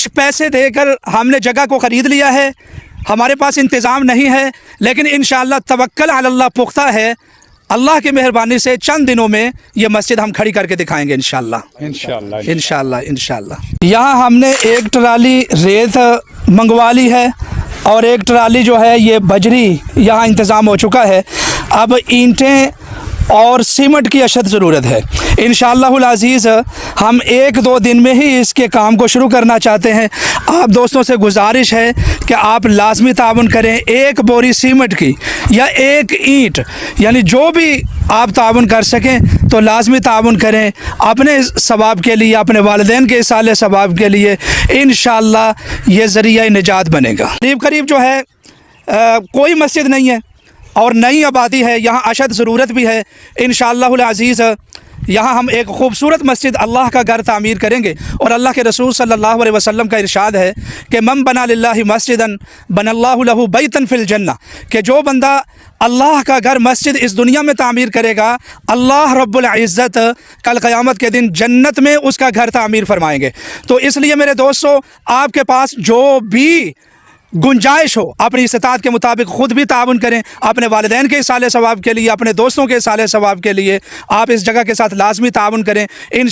कुछ पैसे देकर हमने जगह को ख़रीद लिया है, हमारे पास इंतज़ाम नहीं है, लेकिन इंशाअल्लाह तवक्कल अल्लाह पुख्ता है। अल्लाह की मेहरबानी से चंद दिनों में ये मस्जिद हम खड़ी करके दिखाएंगे इंशाअल्लाह इंशाअल्लाह। यहाँ हमने एक ट्राली रेत मंगवा ली है और एक ट्राली जो है ये बजरी यहाँ इंतज़ाम हो चुका है। अब ईंटें और सीमेंट की अशद ज़रूरत है। इंशाअल्लाहुल अज़ीज़ हम 1-2 दिन में ही इसके काम को शुरू करना चाहते हैं। आप दोस्तों से गुजारिश है कि आप लाजमी ताउन करें। एक बोरी सीमेंट की या एक ईंट, यानी जो भी आप ताउन कर सकें तो लाजमी ताउन करें, अपने सवाब के लिए, अपने वालिदैन के इसाले सवाब के लिए। इंशाअल्लाह ये ज़रिया निजात बनेगा। करीब करीब जो है कोई मस्जिद नहीं है और नई आबादी है, यहाँ अशद ज़रूरत भी है। इंशाअल्लाहुल अज़ीज़ यहाँ हम एक ख़ूबसूरत मस्जिद, अल्लाह का घर तामीर करेंगे। और अल्लाह के रसूल सल्लल्लाहु अलैहि वसल्लम का इरशाद है कि मन बना लिल्लाहि मस्जिदन बनल्लाहु लहू बैतन फिल जन्नह, कि जो बंदा अल्लाह का घर मस्जिद इस दुनिया में तामीर करेगा, अल्लाह रब्बुल इज़्ज़त कल क़यामत के दिन जन्नत में उसका घर तामीर फरमाएंगे। तो इसलिए मेरे दोस्तों, आपके पास जो भी गुंजाइश हो अपनी इस्तात के मुताबिक ख़ुद भी ताउन करें, अपने वालिदैन के इसाले सवाब के लिए, अपने दोस्तों के इसाले सवाब के लिए आप इस जगह के साथ लाजमी ताउन करें। इन